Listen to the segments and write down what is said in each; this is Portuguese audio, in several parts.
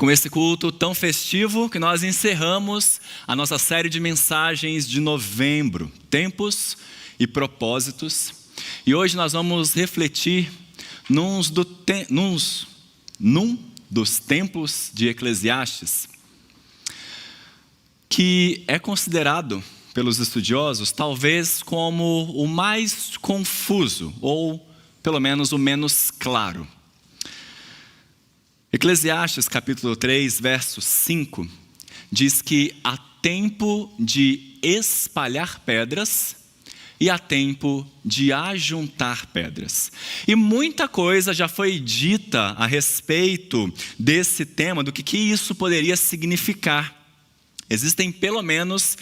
com esse culto tão festivo que nós encerramos a nossa série de mensagens de novembro, Tempos e Propósitos. E hoje nós vamos refletir num dos tempos de Eclesiastes, que é considerado pelos estudiosos talvez como o mais confuso, ou pelo menos o menos claro. Eclesiastes capítulo 3, verso 5, diz que há tempo de espalhar pedras e há tempo de ajuntar pedras. E muita coisa já foi dita a respeito desse tema, do que isso poderia significar. Existem pelo menos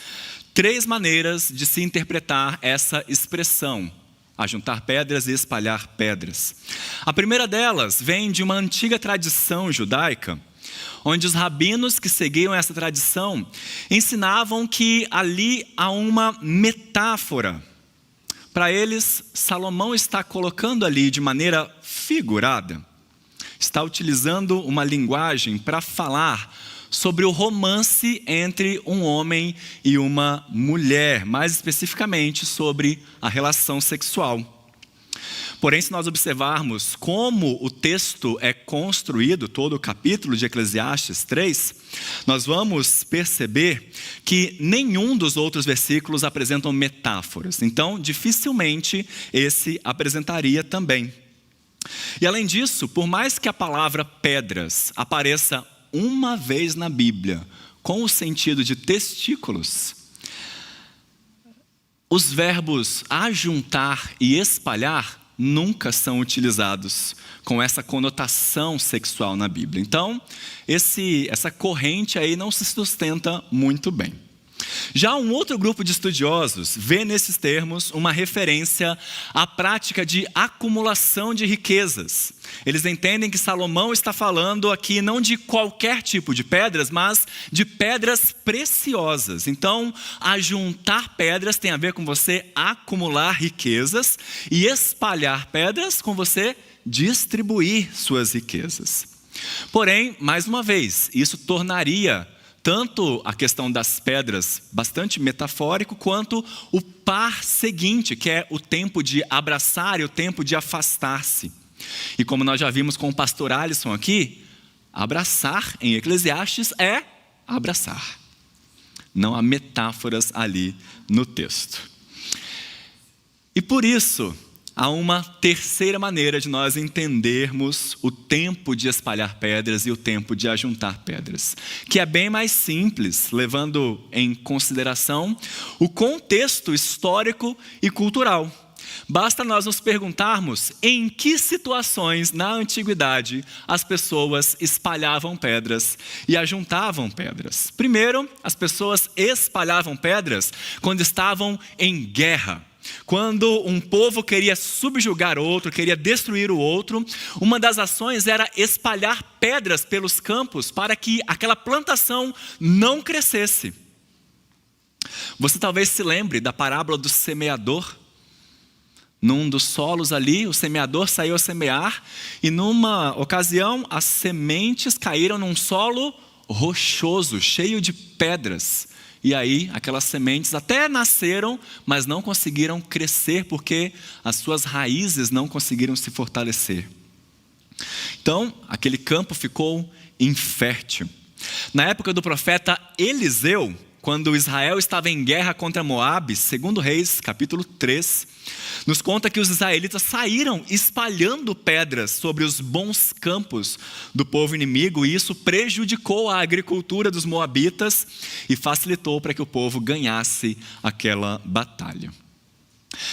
3 maneiras de se interpretar essa expressão: ajuntar pedras e espalhar pedras. A primeira delas vem de uma antiga tradição judaica, onde os rabinos que seguiam essa tradição ensinavam que ali há uma metáfora. Para eles, Salomão está colocando ali de maneira figurada, está utilizando uma linguagem para falar sobre o romance entre um homem e uma mulher, mais especificamente sobre a relação sexual. Porém, se nós observarmos como o texto é construído, todo o capítulo de Eclesiastes 3, nós vamos perceber que nenhum dos outros versículos apresentam metáforas. Então, dificilmente esse apresentaria também. E além disso, por mais que a palavra pedras apareça uma vez na Bíblia, com o sentido de testículos, os verbos ajuntar e espalhar nunca são utilizados com essa conotação sexual na Bíblia. Então, essa corrente aí não se sustenta muito bem. Já um outro grupo de estudiosos vê nesses termos uma referência à prática de acumulação de riquezas. Eles entendem que Salomão está falando aqui não de qualquer tipo de pedras, mas de pedras preciosas. Então, ajuntar pedras tem a ver com você acumular riquezas e espalhar pedras com você distribuir suas riquezas. Porém, mais uma vez, isso tornaria tanto a questão das pedras bastante metafórico, quanto o par seguinte, que é o tempo de abraçar e o tempo de afastar-se. E como nós já vimos com o pastor Alisson aqui, abraçar em Eclesiastes é abraçar. Não há metáforas ali no texto. E por isso, há uma terceira maneira de nós entendermos o tempo de espalhar pedras e o tempo de ajuntar pedras, que é bem mais simples, levando em consideração o contexto histórico e cultural. Basta nós nos perguntarmos em que situações na antiguidade as pessoas espalhavam pedras e ajuntavam pedras. Primeiro, as pessoas espalhavam pedras quando estavam em guerra. Quando um povo queria subjugar outro, queria destruir o outro, uma das ações era espalhar pedras pelos campos para que aquela plantação não crescesse. Você talvez se lembre da parábola do semeador. Num dos solos ali, o semeador saiu a semear e numa ocasião as sementes caíram num solo rochoso, cheio de pedras. E aí, aquelas sementes até nasceram, mas não conseguiram crescer porque as suas raízes não conseguiram se fortalecer. Então, aquele campo ficou infértil. Na época do profeta Eliseu, quando Israel estava em guerra contra Moabe, 2 Reis, capítulo 3, nos conta que os israelitas saíram espalhando pedras sobre os bons campos do povo inimigo, e isso prejudicou a agricultura dos moabitas e facilitou para que o povo ganhasse aquela batalha.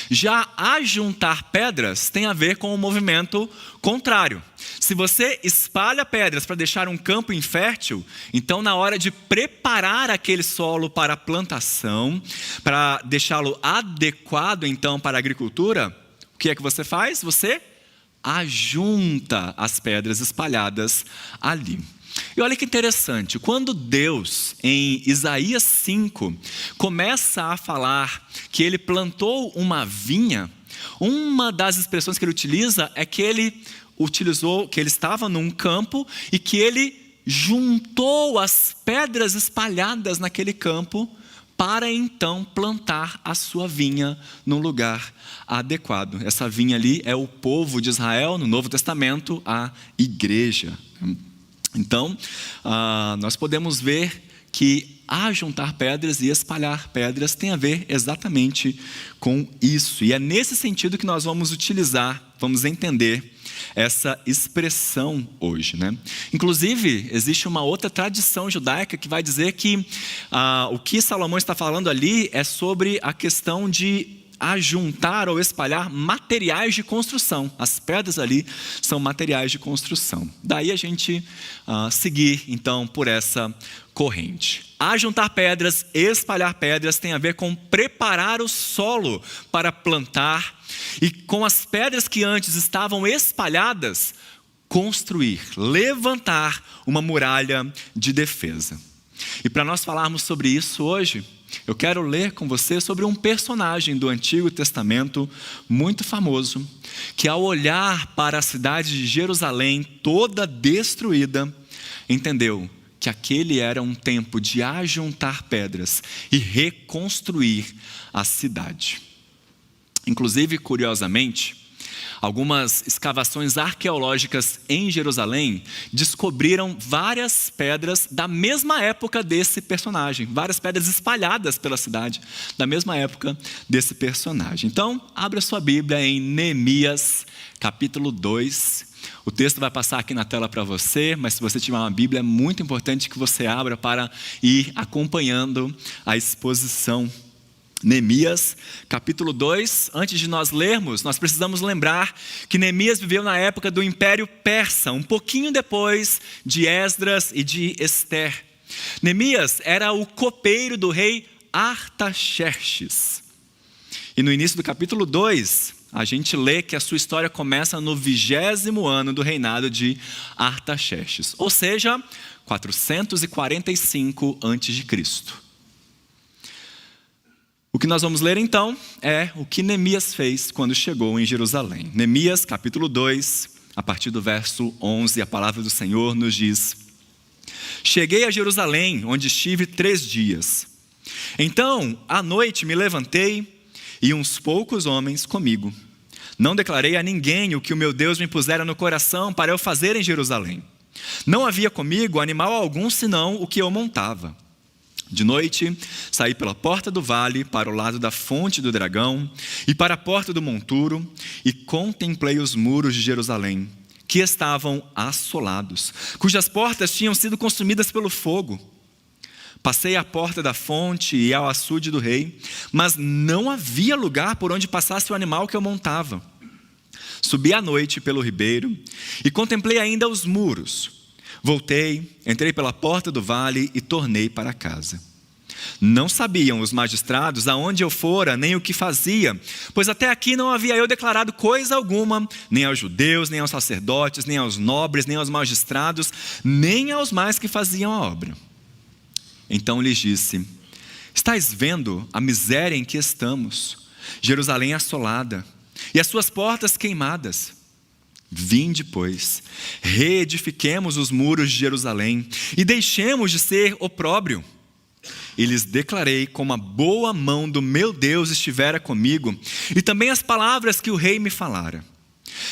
Já ajuntar pedras tem a ver com o movimento contrário. Se você espalha pedras para deixar um campo infértil, então na hora de preparar aquele solo para a plantação, para deixá-lo adequado então para a agricultura, o que é que você faz? Você ajunta as pedras espalhadas ali. E olha que interessante, quando Deus, em Isaías 5, começa a falar que ele plantou uma vinha, uma das expressões que ele utiliza é que ele estava num campo e que ele juntou as pedras espalhadas naquele campo para então plantar a sua vinha num lugar adequado. Essa vinha ali é o povo de Israel, no Novo Testamento, a igreja. Então, nós podemos ver que ajuntar pedras e espalhar pedras tem a ver exatamente com isso. E é nesse sentido que nós vamos utilizar, vamos entender essa expressão hoje, né? Inclusive, existe uma outra tradição judaica que vai dizer que o que Salomão está falando ali é sobre a questão de ajuntar ou espalhar materiais de construção. As pedras ali são materiais de construção. Daí a gente seguir então por essa corrente. Ajuntar pedras, espalhar pedras tem a ver com preparar o solo para plantar e com as pedras que antes estavam espalhadas, construir, levantar uma muralha de defesa. E para nós falarmos sobre isso hoje, eu quero ler com você sobre um personagem do Antigo Testamento muito famoso, que ao olhar para a cidade de Jerusalém toda destruída, entendeu que aquele era um tempo de ajuntar pedras e reconstruir a cidade. Inclusive, curiosamente, algumas escavações arqueológicas em Jerusalém descobriram várias pedras da mesma época desse personagem, várias pedras espalhadas pela cidade da mesma época desse personagem. Então, abra sua Bíblia em Neemias, capítulo 2. O texto vai passar aqui na tela para você, mas se você tiver uma Bíblia, é muito importante que você abra para ir acompanhando a exposição. Neemias, capítulo 2, antes de nós lermos, nós precisamos lembrar que Neemias viveu na época do Império Persa, um pouquinho depois de Esdras e de Ester. Neemias era o copeiro do rei Artaxerxes. E no início do capítulo 2, a gente lê que a sua história começa no 20º ano do reinado de Artaxerxes, ou seja, 445 a.C. O que nós vamos ler então é o que Neemias fez quando chegou em Jerusalém. Neemias capítulo 2, a partir do verso 11, a palavra do Senhor nos diz: Cheguei a Jerusalém, onde estive 3 dias. Então, à noite me levantei e uns poucos homens comigo. Não declarei a ninguém o que o meu Deus me pusera no coração para eu fazer em Jerusalém. Não havia comigo animal algum senão o que eu montava. De noite, saí pela porta do vale para o lado da fonte do dragão e para a porta do monturo e contemplei os muros de Jerusalém, que estavam assolados, cujas portas tinham sido consumidas pelo fogo. Passei à porta da fonte e ao açude do rei, mas não havia lugar por onde passasse o animal que eu montava. Subi à noite pelo ribeiro e contemplei ainda os muros. Voltei, entrei pela porta do vale e tornei para casa. Não sabiam os magistrados aonde eu fora, nem o que fazia, pois até aqui não havia eu declarado coisa alguma, nem aos judeus, nem aos sacerdotes, nem aos nobres, nem aos magistrados, nem aos mais que faziam a obra. Então lhes disse: Estais vendo a miséria em que estamos, Jerusalém assolada, e as suas portas queimadas. Vinde, pois, reedifiquemos os muros de Jerusalém e deixemos de ser opróbrio. E lhes declarei como a boa mão do meu Deus estivera comigo, e também as palavras que o rei me falara.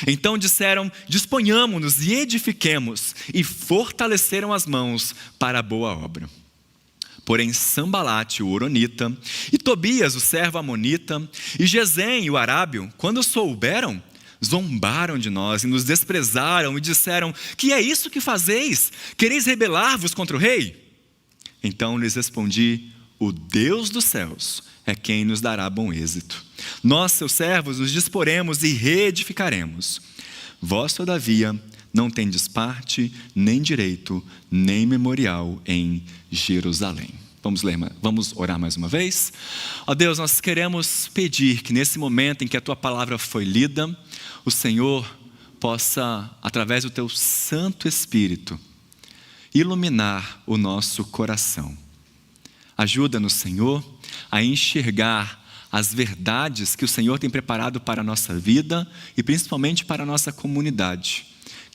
Então disseram: disponhamo-nos e edifiquemos, e fortaleceram as mãos para a boa obra. Porém Sambalate, o horonita, e Tobias, o servo amonita, e Gesem, o arábio, quando souberam, zombaram de nós e nos desprezaram e disseram: que é isso que fazeis? Quereis rebelar-vos contra o rei? Então lhes respondi: o Deus dos céus é quem nos dará bom êxito. Nós, seus servos, nos disporemos e reedificaremos. Vós, todavia, não tendes parte, nem direito, nem memorial em Jerusalém. Vamos orar mais uma vez? Ó Deus, nós queremos pedir que nesse momento em que a Tua palavra foi lida, o Senhor possa, através do Teu Santo Espírito, iluminar o nosso coração. Ajuda-nos, Senhor, a enxergar as verdades que o Senhor tem preparado para a nossa vida e principalmente para a nossa comunidade.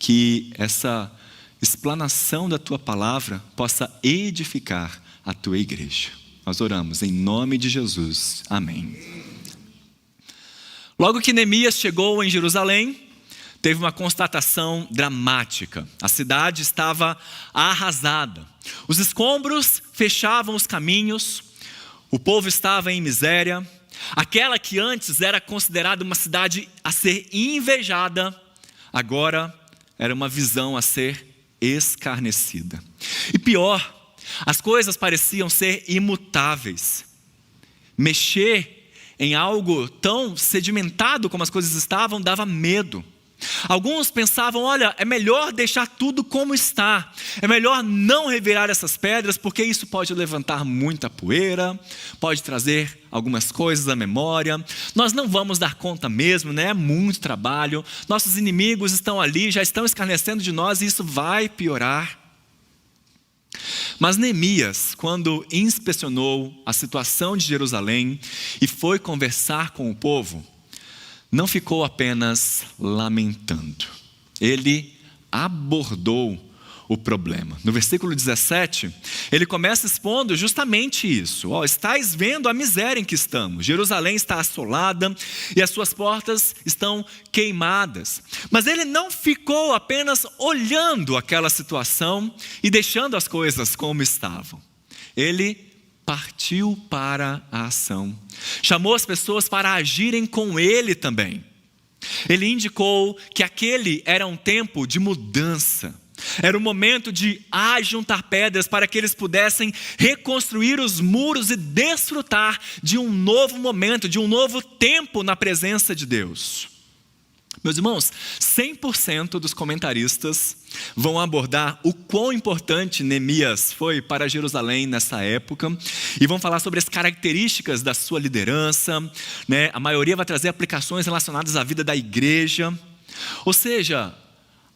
Que essa explanação da tua palavra possa edificar a tua igreja. Nós oramos em nome de Jesus. Amém. Logo que Neemias chegou em Jerusalém, teve uma constatação dramática. A cidade estava arrasada. Os escombros fechavam os caminhos. O povo estava em miséria. Aquela que antes era considerada uma cidade a ser invejada, agora era uma visão a ser escarnecida. E pior, as coisas pareciam ser imutáveis. Mexer em algo tão sedimentado como as coisas estavam dava medo. Alguns pensavam, olha, é melhor deixar tudo como está. É melhor não revirar essas pedras, porque isso pode levantar muita poeira, pode trazer algumas coisas à memória. Nós não vamos dar conta mesmo, né? É muito trabalho. Nossos inimigos estão ali, já estão escarnecendo de nós e isso vai piorar. Mas Neemias, quando inspecionou a situação de Jerusalém e foi conversar com o povo, não ficou apenas lamentando. Ele abordou o problema. No versículo 17, ele começa expondo justamente isso. Estais vendo a miséria em que estamos. Jerusalém está assolada e as suas portas estão queimadas. Mas ele não ficou apenas olhando aquela situação e deixando as coisas como estavam. Ele partiu para a ação. Chamou as pessoas para agirem com ele também. Ele indicou que aquele era um tempo de mudança. Era o momento de ajuntar pedras para que eles pudessem reconstruir os muros e desfrutar de um novo momento, de um novo tempo na presença de Deus. Meus irmãos, 100% dos comentaristas vão abordar o quão importante Neemias foi para Jerusalém nessa época e vão falar sobre as características da sua liderança, né? A maioria vai trazer aplicações relacionadas à vida da igreja. Ou seja,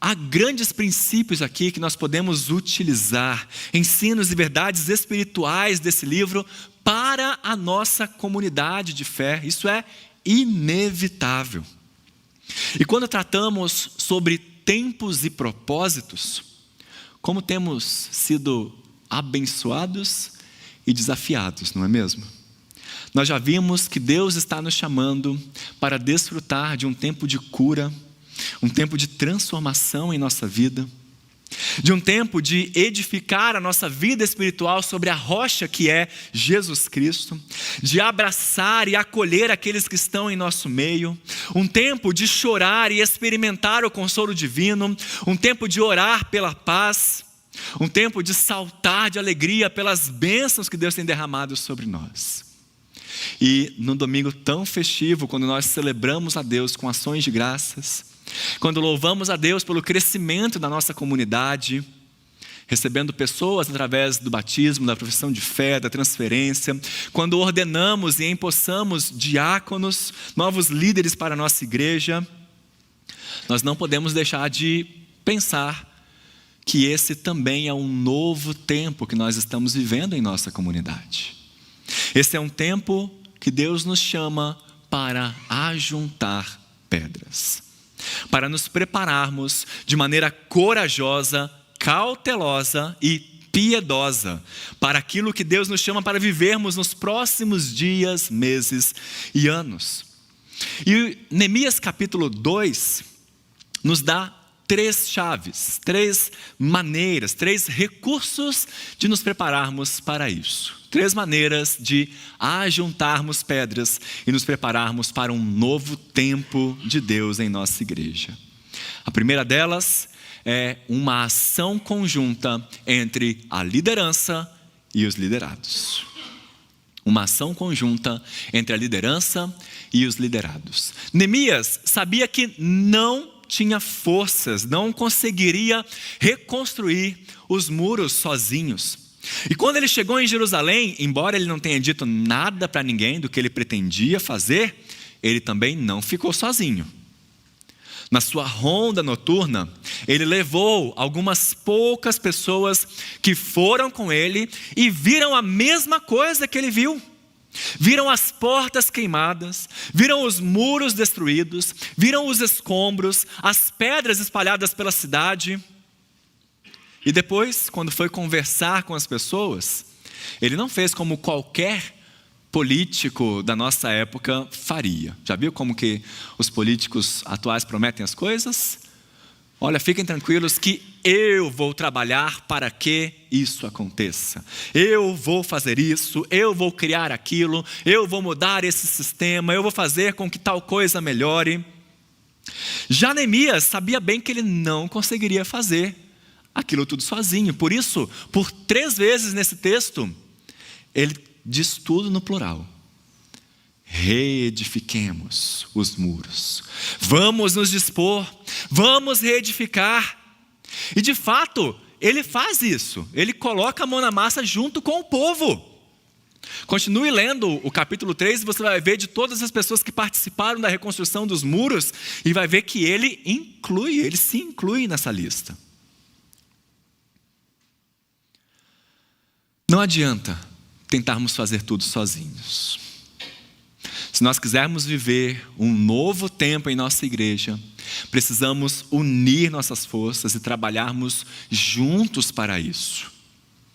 há grandes princípios aqui que nós podemos utilizar, ensinos e verdades espirituais desse livro para a nossa comunidade de fé. Isso é inevitável. E quando tratamos sobre tempos e propósitos, como temos sido abençoados e desafiados, não é mesmo? Nós já vimos que Deus está nos chamando para desfrutar de um tempo de cura, um tempo de transformação em nossa vida, de um tempo de edificar a nossa vida espiritual sobre a rocha que é Jesus Cristo, de abraçar e acolher aqueles que estão em nosso meio, um tempo de chorar e experimentar o consolo divino, um tempo de orar pela paz, um tempo de saltar de alegria pelas bênçãos que Deus tem derramado sobre nós. E num domingo tão festivo, quando nós celebramos a Deus com ações de graças, quando louvamos a Deus pelo crescimento da nossa comunidade, recebendo pessoas através do batismo, da profissão de fé, da transferência, quando ordenamos e empossamos diáconos, novos líderes para a nossa igreja, nós não podemos deixar de pensar que esse também é um novo tempo que nós estamos vivendo em nossa comunidade. Esse é um tempo que Deus nos chama para ajuntar pedras, para nos prepararmos de maneira corajosa, cautelosa e piedosa para aquilo que Deus nos chama para vivermos nos próximos dias, meses e anos. E Neemias capítulo 2 nos dá 3 chaves, 3 maneiras, 3 recursos de nos prepararmos para isso. 3 maneiras de ajuntarmos pedras e nos prepararmos para um novo tempo de Deus em nossa igreja. A primeira delas é uma ação conjunta entre a liderança e os liderados. Uma ação conjunta entre a liderança e os liderados. Neemias sabia que não tinha forças, não conseguiria reconstruir os muros sozinhos. E quando ele chegou em Jerusalém, embora ele não tenha dito nada para ninguém do que ele pretendia fazer, ele também não ficou sozinho. Na sua ronda noturna, ele levou algumas poucas pessoas que foram com ele e viram a mesma coisa que ele viu. Viram as portas queimadas, viram os muros destruídos, viram os escombros, as pedras espalhadas pela cidade. E depois, quando foi conversar com as pessoas, ele não fez como qualquer político da nossa época faria. Já viu como que os políticos atuais prometem as coisas? Olha, fiquem tranquilos que eu vou trabalhar para que isso aconteça. Eu vou fazer isso, eu vou criar aquilo, eu vou mudar esse sistema, eu vou fazer com que tal coisa melhore. Já Neemias sabia bem que ele não conseguiria fazer aquilo tudo sozinho. Por isso, por 3 vezes nesse texto, ele diz tudo no plural. Reedifiquemos os muros. Vamos nos dispor, vamos reedificar. E de fato, ele faz isso. Ele coloca a mão na massa junto com o povo. Continue lendo o capítulo 3 e você vai ver de todas as pessoas que participaram da reconstrução dos muros e vai ver que ele se inclui nessa lista. Não adianta tentarmos fazer tudo sozinhos. Se nós quisermos viver um novo tempo em nossa igreja, precisamos unir nossas forças e trabalharmos juntos para isso.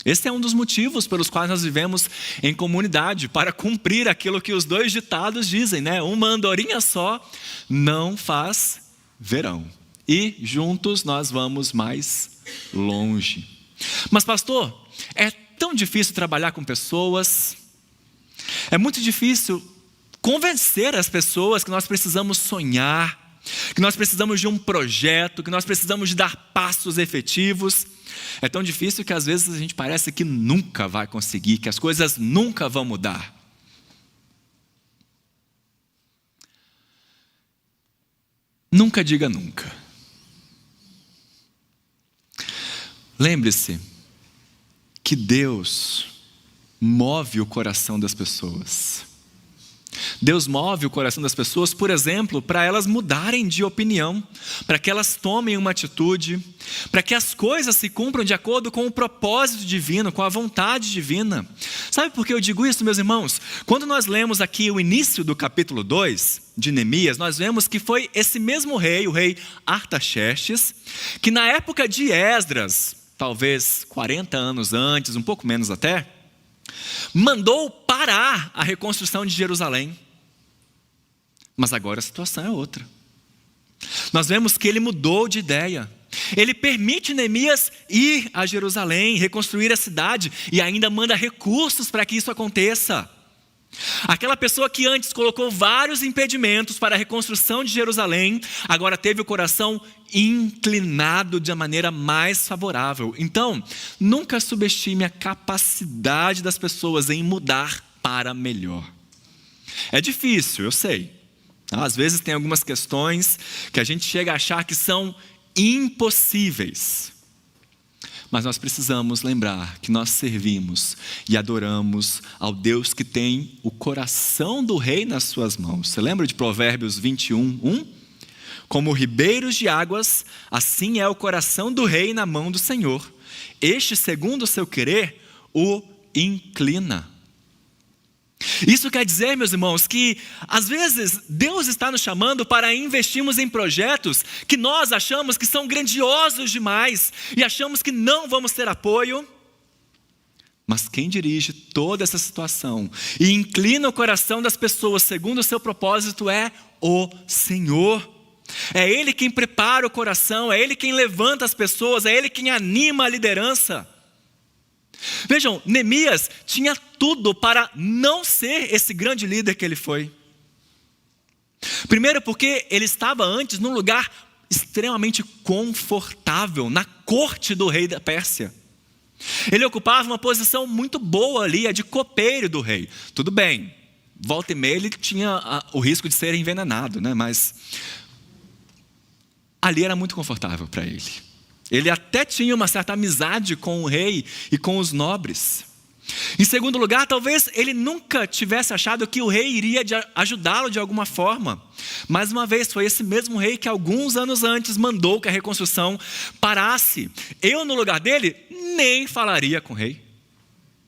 Esse é um dos motivos pelos quais nós vivemos em comunidade, para cumprir aquilo que os 2 ditados dizem, né? Uma andorinha só não faz verão. E juntos nós vamos mais longe. Mas pastor, é tão difícil trabalhar com pessoas. É muito difícil convencer as pessoas que nós precisamos sonhar, que nós precisamos de um projeto, que nós precisamos de dar passos efetivos. É tão difícil que às vezes a gente parece que nunca vai conseguir, que as coisas nunca vão mudar. Nunca diga nunca. Lembre-se que Deus move o coração das pessoas. Deus move o coração das pessoas, por exemplo, para elas mudarem de opinião, para que elas tomem uma atitude, para que as coisas se cumpram de acordo com o propósito divino, com a vontade divina. Sabe por que eu digo isso, meus irmãos? Quando nós lemos aqui o início do capítulo 2 de Neemias, nós vemos que foi esse mesmo rei, o rei Artaxerxes, que na época de Esdras, talvez 40 anos antes, um pouco menos até, mandou parar a reconstrução de Jerusalém. Mas agora a situação é outra. Nós vemos que ele mudou de ideia. Ele permite Neemias ir a Jerusalém, reconstruir a cidade e ainda manda recursos para que isso aconteça. Aquela pessoa que antes colocou vários impedimentos para a reconstrução de Jerusalém, agora teve o coração inclinado de uma maneira mais favorável. Então, nunca subestime a capacidade das pessoas em mudar para melhor. É difícil, eu sei. Às vezes tem algumas questões que a gente chega a achar que são impossíveis. Mas nós precisamos lembrar que nós servimos e adoramos ao Deus que tem o coração do rei nas suas mãos. Você lembra de Provérbios 21:1? Como ribeiros de águas, assim é o coração do rei na mão do Senhor. Este, segundo o seu querer, o inclina. Isso quer dizer, meus irmãos, que às vezes Deus está nos chamando para investirmos em projetos que nós achamos que são grandiosos demais e achamos que não vamos ter apoio. Mas quem dirige toda essa situação e inclina o coração das pessoas segundo o seu propósito é o Senhor. É Ele quem prepara o coração, é Ele quem levanta as pessoas, é Ele quem anima a liderança. Vejam, Neemias tinha tudo para não ser esse grande líder que ele foi. Primeiro porque ele estava antes num lugar extremamente confortável, na corte do rei da Pérsia. Ele ocupava uma posição muito boa ali, a de copeiro do rei. Tudo bem, volta e meia ele tinha o risco de ser envenenado, né? Mas ali era muito confortável para ele. Ele até tinha uma certa amizade com o rei e com os nobres. Em segundo lugar, talvez ele nunca tivesse achado que o rei iria ajudá-lo de alguma forma. Mais uma vez, foi esse mesmo rei que alguns anos antes mandou que a reconstrução parasse. Eu, no lugar dele, nem falaria com o rei.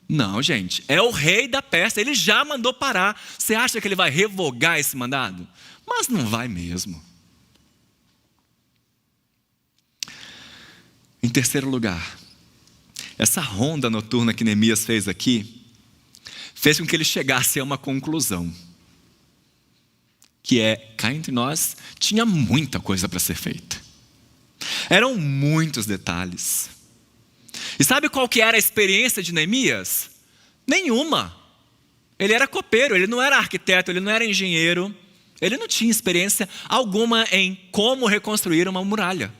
Não, gente, é o rei da Pérsia, ele já mandou parar. Você acha que ele vai revogar esse mandado? Mas não vai mesmo. Em terceiro lugar, Essa ronda noturna que Neemias fez aqui, fez com que ele chegasse a uma conclusão. Que é, cá entre nós, tinha muita coisa para ser feita. Eram muitos detalhes. E sabe qual que era a experiência de Neemias? Nenhuma. Ele era copeiro, ele não era arquiteto, ele não era engenheiro. Ele não tinha experiência alguma em como reconstruir uma muralha.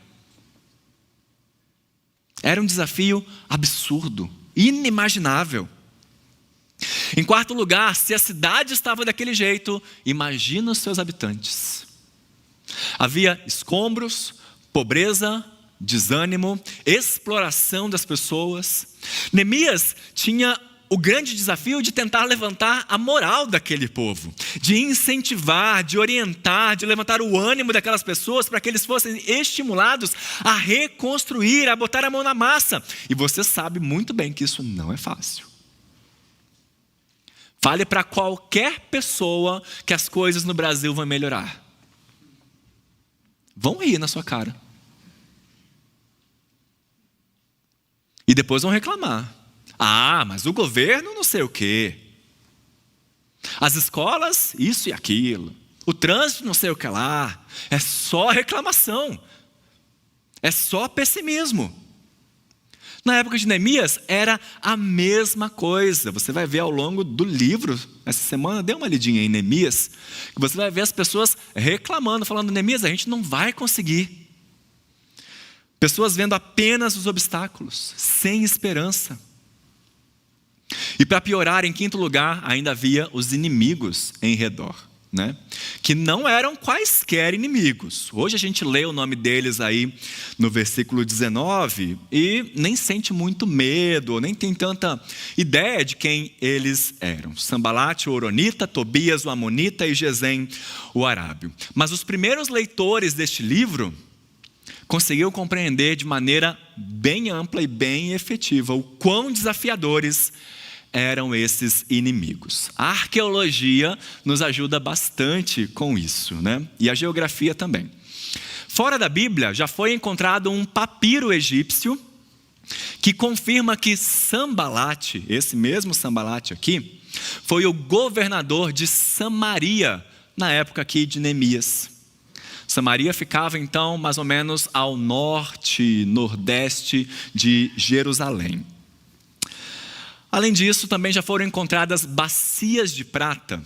Era um desafio absurdo, inimaginável. Em quarto lugar, se a cidade estava daquele jeito, imagina os seus habitantes. Havia escombros, pobreza, desânimo, exploração das pessoas. Neemias tinha o grande desafio de tentar levantar a moral daquele povo, de incentivar, de orientar, de levantar o ânimo daquelas pessoas para que eles fossem estimulados a reconstruir, a botar a mão na massa. E você sabe muito bem que isso não é fácil. Fale para qualquer pessoa que as coisas no Brasil vão melhorar. Vão rir na sua cara. E depois vão reclamar. Ah, mas o governo não sei o quê. As escolas, isso e aquilo. O trânsito não sei o que lá. É só reclamação. É só pessimismo. Na época de Neemias, era a mesma coisa. Você vai ver ao longo do livro, essa semana, dê uma lidinha em Neemias, que você vai ver as pessoas reclamando, falando, Neemias, a gente não vai conseguir. Pessoas vendo apenas os obstáculos, sem esperança. E para piorar, em quinto lugar, ainda havia os inimigos em redor, né? Que não eram quaisquer inimigos. Hoje a gente lê o nome deles aí no versículo 19 e nem sente muito medo, ou nem tem tanta ideia de quem eles eram. Sanbalate, o Horonita, Tobias, o Amonita e Gesem, o Arábio. Mas os primeiros leitores deste livro conseguiram compreender de maneira bem ampla e bem efetiva o quão desafiadores eram esses inimigos. A arqueologia nos ajuda bastante com isso, né? E a geografia também. Fora da Bíblia, já foi encontrado um papiro egípcio que confirma que Sanbalate, esse mesmo Sanbalate aqui, foi o governador de Samaria na época aqui de Neemias. Samaria ficava então mais ou menos ao norte, nordeste de Jerusalém. Além disso, também já foram encontradas bacias de prata,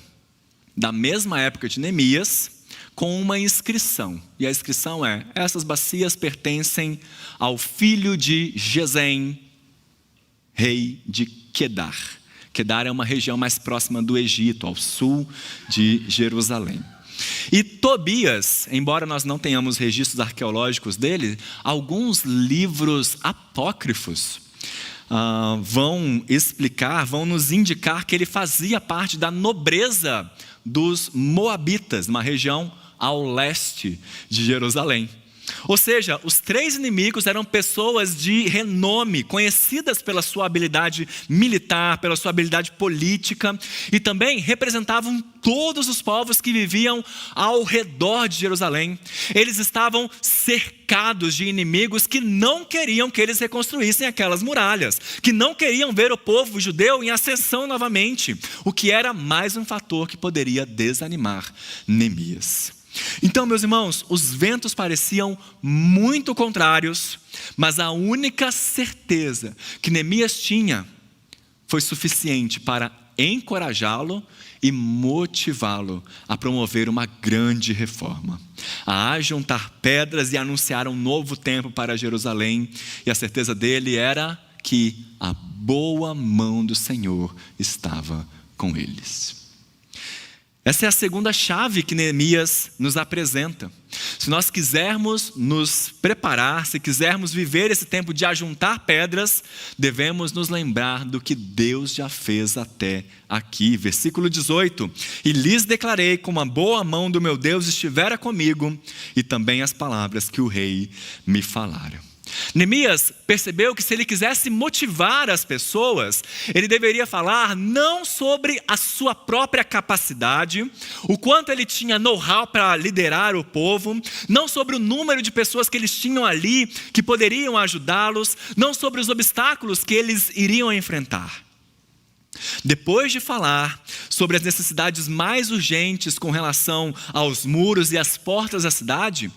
da mesma época de Neemias, com uma inscrição. E a inscrição é, essas bacias pertencem ao filho de Gesem, rei de Quedar. Quedar é uma região mais próxima do Egito, ao sul de Jerusalém. E Tobias, embora nós não tenhamos registros arqueológicos dele, alguns livros apócrifos vão explicar, vão nos indicar que ele fazia parte da nobreza dos Moabitas, uma região ao leste de Jerusalém. Ou seja, os três inimigos eram pessoas de renome, conhecidas pela sua habilidade militar, pela sua habilidade política, e também representavam todos os povos que viviam ao redor de Jerusalém. Eles estavam cercados de inimigos que não queriam que eles reconstruíssem aquelas muralhas, que não queriam ver o povo judeu em ascensão novamente, o que era mais um fator que poderia desanimar Neemias. Então, meus irmãos, os ventos pareciam muito contrários, mas a única certeza que Neemias tinha foi suficiente para encorajá-lo e motivá-lo a promover uma grande reforma, a ajuntar pedras e anunciar um novo tempo para Jerusalém. E a certeza dele era que a boa mão do Senhor estava com eles. Essa é a segunda chave que Neemias nos apresenta. Se nós quisermos nos preparar, se quisermos viver esse tempo de ajuntar pedras, devemos nos lembrar do que Deus já fez até aqui. Versículo 18: E lhes declarei como a boa mão do meu Deus estivera comigo, e também as palavras que o rei me falara. Neemias percebeu que se ele quisesse motivar as pessoas, ele deveria falar não sobre a sua própria capacidade, o quanto ele tinha know-how para liderar o povo, não sobre o número de pessoas que eles tinham ali, que poderiam ajudá-los, não sobre os obstáculos que eles iriam enfrentar. Depois de falar sobre as necessidades mais urgentes com relação aos muros e às portas da cidade,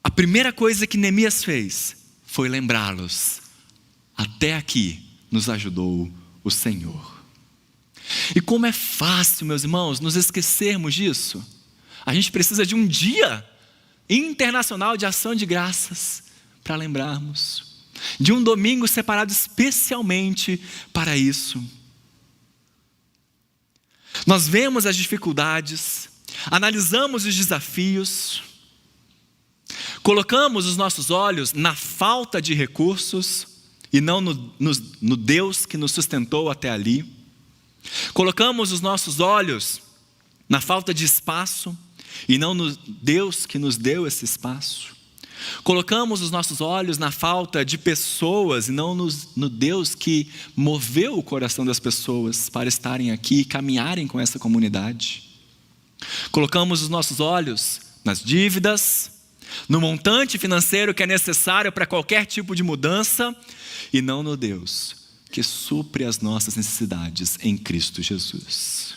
a primeira coisa que Neemias fez foi lembrá-los: até aqui nos ajudou o Senhor. E como é fácil, meus irmãos, nos esquecermos disso. A gente precisa de um dia internacional de ação de graças para lembrarmos. De um domingo separado especialmente para isso. Nós vemos as dificuldades, analisamos os desafios, colocamos os nossos olhos na falta de recursos e não no Deus que nos sustentou até ali. Colocamos os nossos olhos na falta de espaço e não no Deus que nos deu esse espaço. Colocamos os nossos olhos na falta de pessoas e não no Deus que moveu o coração das pessoas para estarem aqui e caminharem com essa comunidade. Colocamos os nossos olhos nas dívidas, no montante financeiro que é necessário para qualquer tipo de mudança e não no Deus que supre as nossas necessidades em Cristo Jesus.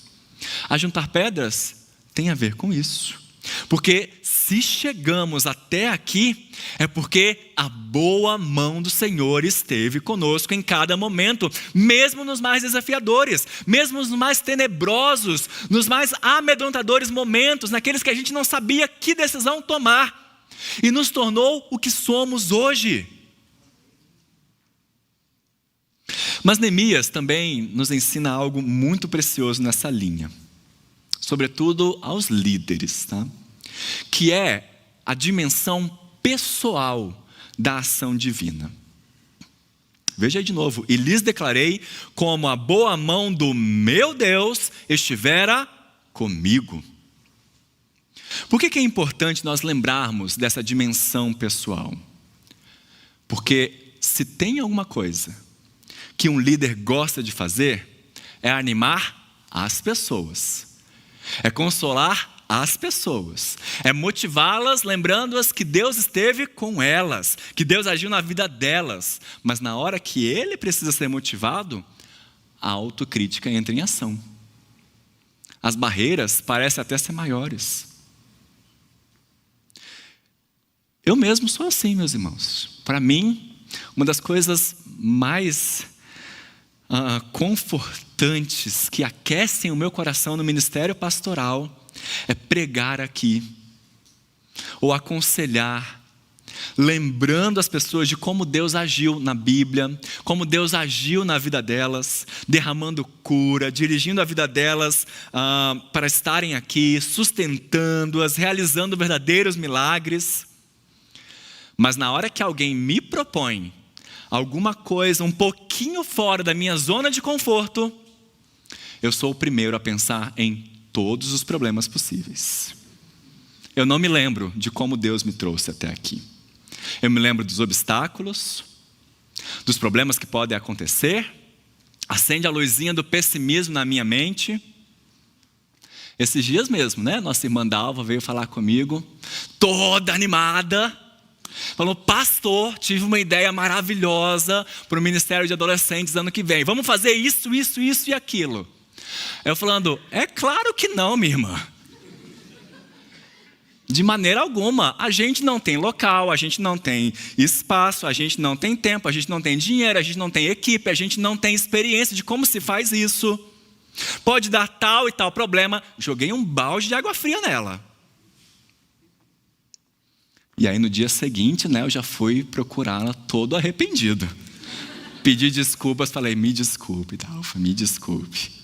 Ajuntar pedras tem a ver com isso. Porque se chegamos até aqui, é porque a boa mão do Senhor esteve conosco em cada momento, mesmo nos mais desafiadores, mesmo nos mais tenebrosos, nos mais amedrontadores momentos, naqueles que a gente não sabia que decisão tomar, e nos tornou o que somos hoje. Mas Neemias também nos ensina algo muito precioso nessa linha. Sobretudo aos líderes, tá? Que é a dimensão pessoal da ação divina. Veja aí de novo: e lhes declarei como a boa mão do meu Deus estivera comigo. Por que é importante nós lembrarmos dessa dimensão pessoal? Porque se tem alguma coisa que um líder gosta de fazer, é animar as pessoas. É consolar as pessoas, é motivá-las, lembrando-as que Deus esteve com elas, que Deus agiu na vida delas, mas na hora que ele precisa ser motivado, a autocrítica entra em ação. As barreiras parecem até ser maiores. Eu mesmo sou assim, meus irmãos. Para mim, uma das coisas mais confortantes que aquecem o meu coração no ministério pastoral é pregar aqui ou aconselhar, lembrando as pessoas de como Deus agiu na Bíblia, como Deus agiu na vida delas, derramando cura, dirigindo a vida delas para estarem aqui, sustentando-as, realizando verdadeiros milagres. Mas na hora que alguém me propõe alguma coisa um pouquinho fora da minha zona de conforto, eu sou o primeiro a pensar em todos os problemas possíveis. Eu não me lembro de como Deus me trouxe até aqui. Eu me lembro dos obstáculos, dos problemas que podem acontecer, acende a luzinha do pessimismo na minha mente. Esses dias mesmo, né? Nossa irmã Dalva veio falar comigo, toda animada, falou: pastor, tive uma ideia maravilhosa para o Ministério de Adolescentes ano que vem. Vamos fazer isso, isso, isso e aquilo. Eu falando: é claro que não, minha irmã. De maneira alguma. A gente não tem local, a gente não tem espaço, a gente não tem tempo, a gente não tem dinheiro, a gente não tem equipe, a gente não tem experiência de como se faz isso. Pode dar tal e tal problema. Joguei um balde de água fria nela. E aí no dia seguinte, né, eu já fui procurá-la todo arrependido. Pedi desculpas, falei: me desculpe, Dalfa, me desculpe.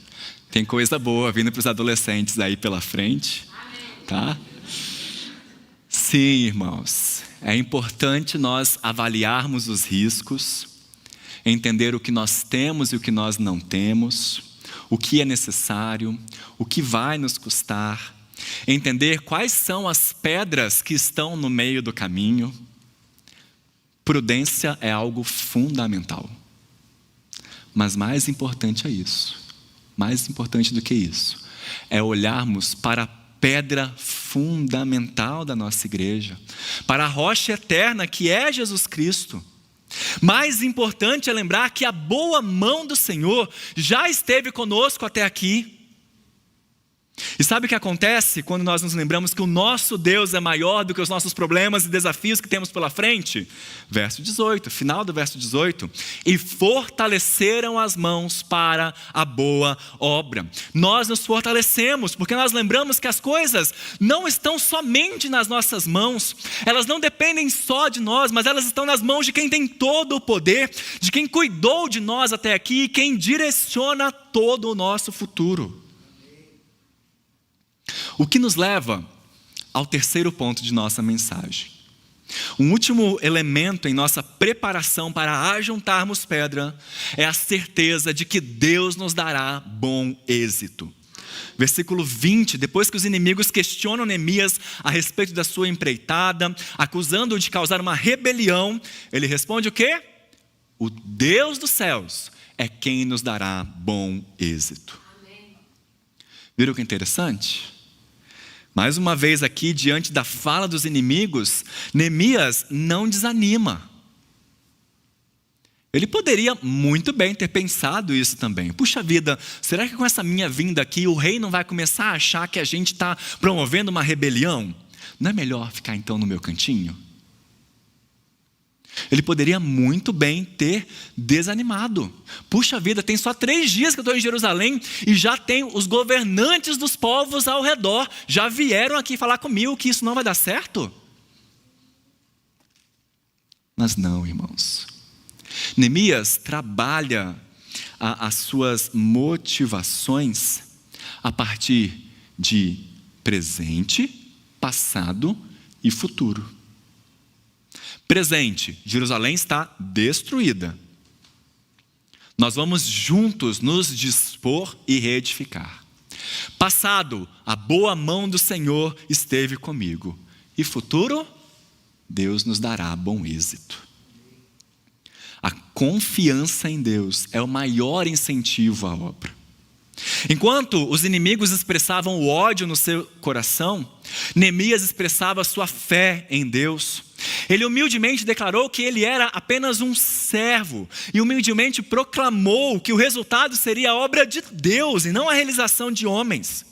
Tem coisa boa vindo para os adolescentes aí pela frente, tá? Sim, irmãos, é importante nós avaliarmos os riscos, entender o que nós temos e o que nós não temos, o que é necessário, o que vai nos custar, entender quais são as pedras que estão no meio do caminho. Prudência é algo fundamental. Mas mais importante é isso. Mais importante do que isso é olharmos para a pedra fundamental da nossa igreja, para a rocha eterna que é Jesus Cristo. Mais importante é lembrar que a boa mão do Senhor já esteve conosco até aqui. E sabe o que acontece quando nós nos lembramos que o nosso Deus é maior do que os nossos problemas e desafios que temos pela frente? Verso 18, final do verso 18. E fortaleceram as mãos para a boa obra. Nós nos fortalecemos porque nós lembramos que as coisas não estão somente nas nossas mãos. Elas não dependem só de nós, mas elas estão nas mãos de quem tem todo o poder, de quem cuidou de nós até aqui e quem direciona todo o nosso futuro. O que nos leva ao terceiro ponto de nossa mensagem. Um último elemento em nossa preparação para ajuntarmos pedra é a certeza de que Deus nos dará bom êxito. Versículo 20, depois que os inimigos questionam Neemias a respeito da sua empreitada, acusando-o de causar uma rebelião, ele responde o quê? O Deus dos céus é quem nos dará bom êxito. Amém. Viram que interessante? Mais uma vez aqui, diante da fala dos inimigos, Neemias não desanima. Ele poderia muito bem ter pensado isso também. Puxa vida, será que com essa minha vinda aqui, o rei não vai começar a achar que a gente está promovendo uma rebelião? Não é melhor ficar então no meu cantinho? Ele poderia muito bem ter desanimado. Puxa vida, tem só 3 dias que eu estou em Jerusalém e já tem os governantes dos povos ao redor. Já vieram aqui falar comigo que isso não vai dar certo? Mas não, irmãos. Neemias trabalha as suas motivações a partir de presente, passado e futuro. Presente, Jerusalém está destruída. Nós vamos juntos nos dispor e reedificar. Passado, a boa mão do Senhor esteve comigo. E futuro, Deus nos dará bom êxito. A confiança em Deus é o maior incentivo à obra. Enquanto os inimigos expressavam o ódio no seu coração, Neemias expressava sua fé em Deus. Ele humildemente declarou que ele era apenas um servo e humildemente proclamou que o resultado seria a obra de Deus e não a realização de homens.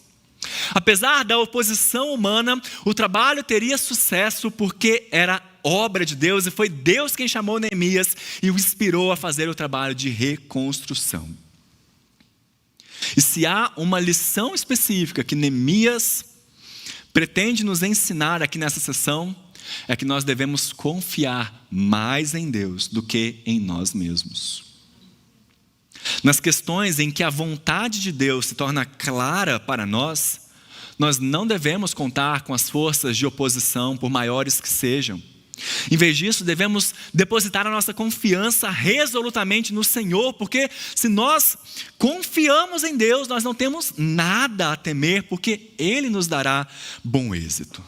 Apesar da oposição humana, o trabalho teria sucesso porque era obra de Deus e foi Deus quem chamou Neemias e o inspirou a fazer o trabalho de reconstrução. E se há uma lição específica que Neemias pretende nos ensinar aqui nessa sessão, é que nós devemos confiar mais em Deus do que em nós mesmos. Nas questões em que a vontade de Deus se torna clara para nós, nós não devemos contar com as forças de oposição, por maiores que sejam. Em vez disso, devemos depositar a nossa confiança resolutamente no Senhor, porque se nós confiamos em Deus, nós não temos nada a temer, porque Ele nos dará bom êxito.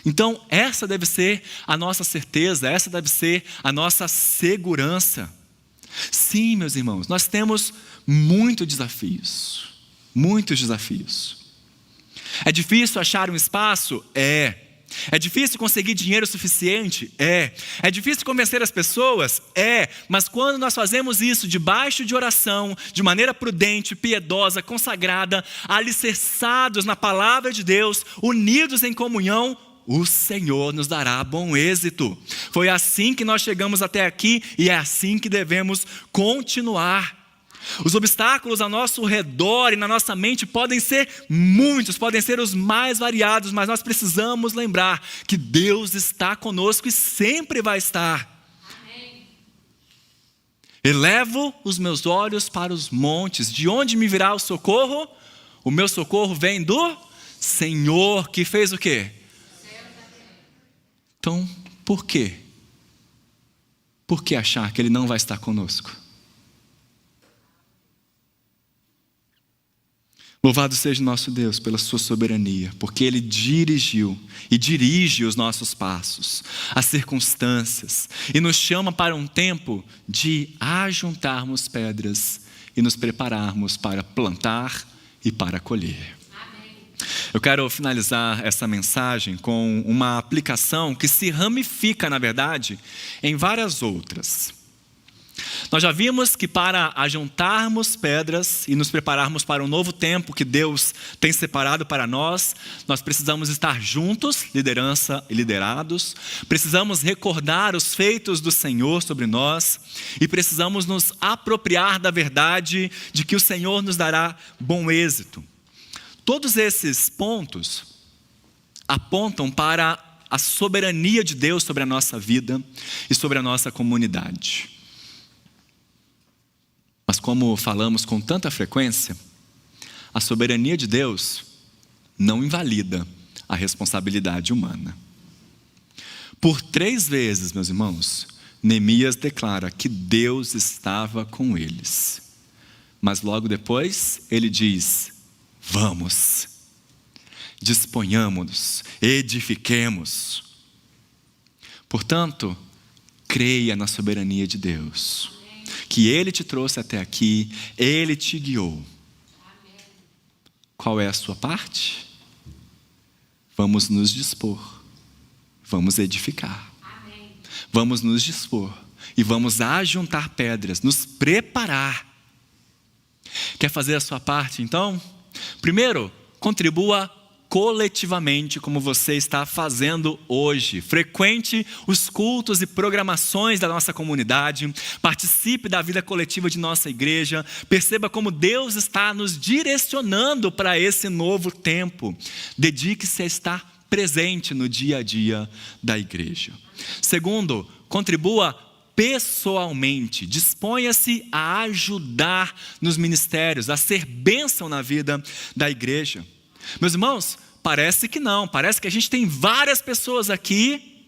Então, essa deve ser a nossa certeza, essa deve ser a nossa segurança. Sim, meus irmãos, nós temos muitos desafios. É difícil achar um espaço? É difícil conseguir dinheiro suficiente? É difícil convencer as pessoas? Mas quando nós fazemos isso debaixo de oração, de maneira prudente, piedosa, consagrada, alicerçados na palavra de Deus, unidos em comunhão, o Senhor nos dará bom êxito. Foi assim que nós chegamos até aqui e é assim que devemos continuar. Os obstáculos ao nosso redor e na nossa mente podem ser muitos, podem ser os mais variados, mas nós precisamos lembrar que Deus está conosco e sempre vai estar. Amém. Elevo os meus olhos para os montes, de onde me virá o socorro? O meu socorro vem do Senhor, que fez o quê? Então, por quê? Por que achar que Ele não vai estar conosco? Louvado seja o nosso Deus pela sua soberania, porque Ele dirigiu e dirige os nossos passos, as circunstâncias, e nos chama para um tempo de ajuntarmos pedras e nos prepararmos para plantar e para colher. Eu quero finalizar essa mensagem com uma aplicação que se ramifica, na verdade, em várias outras. Nós já vimos que para ajuntarmos pedras e nos prepararmos para um novo tempo que Deus tem separado para nós, nós precisamos estar juntos, liderança e liderados, precisamos recordar os feitos do Senhor sobre nós e precisamos nos apropriar da verdade de que o Senhor nos dará bom êxito. Todos esses pontos apontam para a soberania de Deus sobre a nossa vida e sobre a nossa comunidade. Mas como falamos com tanta frequência, a soberania de Deus não invalida a responsabilidade humana. Por 3 vezes, meus irmãos, Neemias declara que Deus estava com eles. Mas logo depois ele diz: vamos, disponhamos-nos, edifiquemos. Portanto, creia na soberania de Deus. Que Ele te trouxe até aqui, Ele te guiou. Qual é a sua parte? Vamos nos dispor, vamos edificar. Vamos nos dispor e vamos ajuntar pedras, nos preparar. Quer fazer a sua parte então? Primeiro, contribua coletivamente como você está fazendo hoje. Frequente os cultos e programações da nossa comunidade, participe da vida coletiva de nossa igreja, perceba como Deus está nos direcionando para esse novo tempo. Dedique-se a estar presente no dia a dia da igreja. Segundo, contribua pessoalmente, disponha-se a ajudar nos ministérios, a ser bênção na vida da igreja. Meus irmãos, parece que não, parece que a gente tem várias pessoas aqui,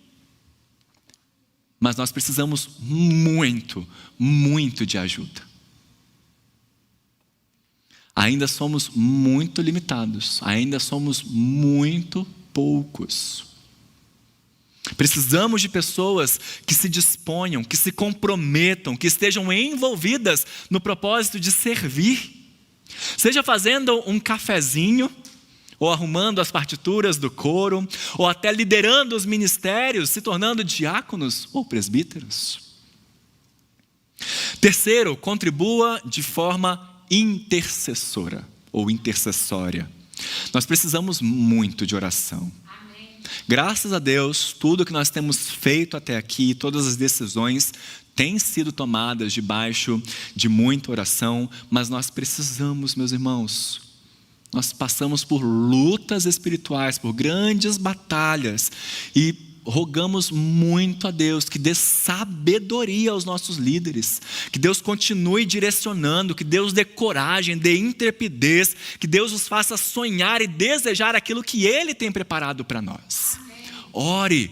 mas nós precisamos muito, muito de ajuda. Ainda somos muito limitados, ainda somos muito poucos. Precisamos de pessoas que se disponham, que se comprometam, que estejam envolvidas no propósito de servir. Seja fazendo um cafezinho, ou arrumando as partituras do coro, ou até liderando os ministérios, se tornando diáconos ou presbíteros. Terceiro, contribua de forma intercessora ou intercessória. Nós precisamos muito de oração. Graças a Deus, tudo que nós temos feito até aqui, todas as decisões têm sido tomadas debaixo de muita oração, mas nós precisamos, meus irmãos, nós passamos por lutas espirituais, por grandes batalhas e rogamos muito a Deus que dê sabedoria aos nossos líderes, que Deus continue direcionando, que Deus dê coragem, dê intrepidez, que Deus os faça sonhar e desejar aquilo que Ele tem preparado para nós. Ore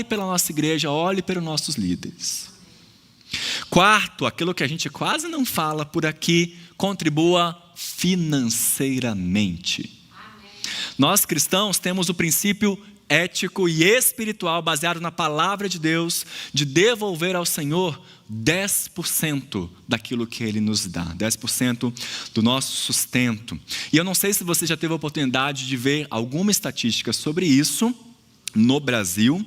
pela nossa igreja, ore pelos nossos líderes. Quarto, aquilo que a gente quase não fala por aqui, contribua financeiramente. Nós cristãos temos o princípio ético e espiritual baseado na palavra de Deus de devolver ao Senhor 10% daquilo que Ele nos dá, 10% do nosso sustento. E eu não sei se você já teve a oportunidade de ver alguma estatística sobre isso. No Brasil,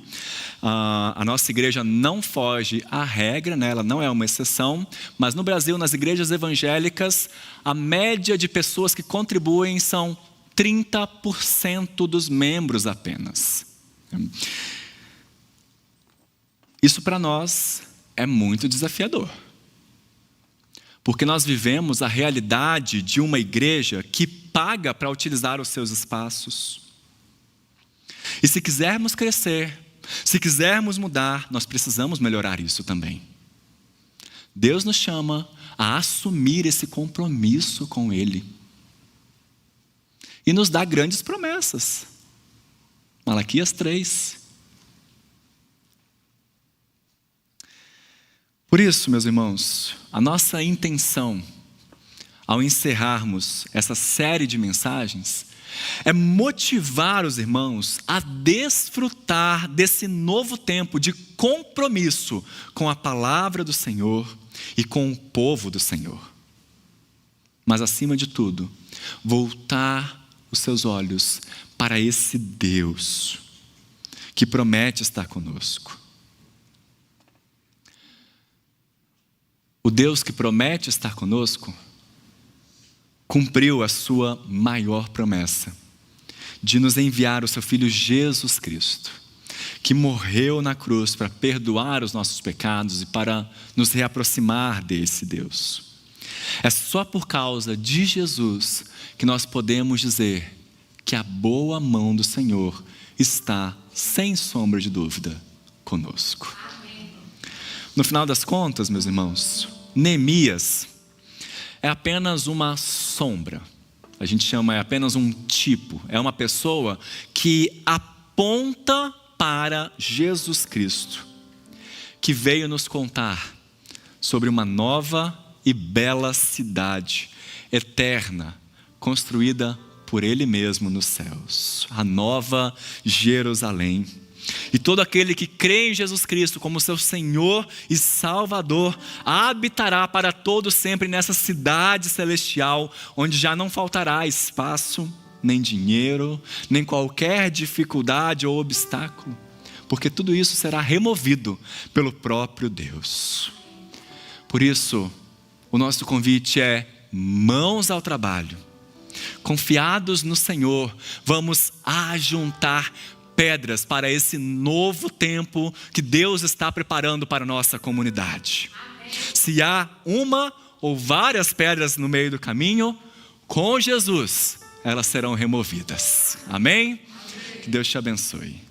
a nossa igreja não foge à regra, né? Ela não é uma exceção, mas no Brasil, nas igrejas evangélicas, a média de pessoas que contribuem são 30% dos membros apenas. Isso para nós é muito desafiador, porque nós vivemos a realidade de uma igreja que paga para utilizar os seus espaços. E se quisermos crescer, se quisermos mudar, nós precisamos melhorar isso também. Deus nos chama a assumir esse compromisso com Ele. E nos dá grandes promessas. Malaquias 3. Por isso, meus irmãos, a nossa intenção, ao encerrarmos essa série de mensagens, é motivar os irmãos a desfrutar desse novo tempo de compromisso com a palavra do Senhor e com o povo do Senhor. Mas, acima de tudo, voltar os seus olhos para esse Deus que promete estar conosco. O Deus que promete estar conosco cumpriu a sua maior promessa de nos enviar o seu Filho Jesus Cristo, que morreu na cruz para perdoar os nossos pecados e para nos reaproximar desse Deus. É só por causa de Jesus que nós podemos dizer que a boa mão do Senhor está, sem sombra de dúvida, conosco. No final das contas, meus irmãos, Neemias é apenas uma sombra. A gente chama, é apenas um tipo. É uma pessoa que aponta para Jesus Cristo, que veio nos contar sobre uma nova e bela cidade eterna, construída por Ele mesmo nos céus, a nova Jerusalém. E todo aquele que crê em Jesus Cristo como seu Senhor e Salvador habitará para todo sempre nessa cidade celestial, onde já não faltará espaço, nem dinheiro, nem qualquer dificuldade ou obstáculo, porque tudo isso será removido pelo próprio Deus. Por isso, o nosso convite é mãos ao trabalho. Confiados no Senhor, vamos ajuntar pedras para esse novo tempo que Deus está preparando para a nossa comunidade. Amém. Se há uma ou várias pedras no meio do caminho, com Jesus, elas serão removidas. Amém? Amém. Que Deus te abençoe.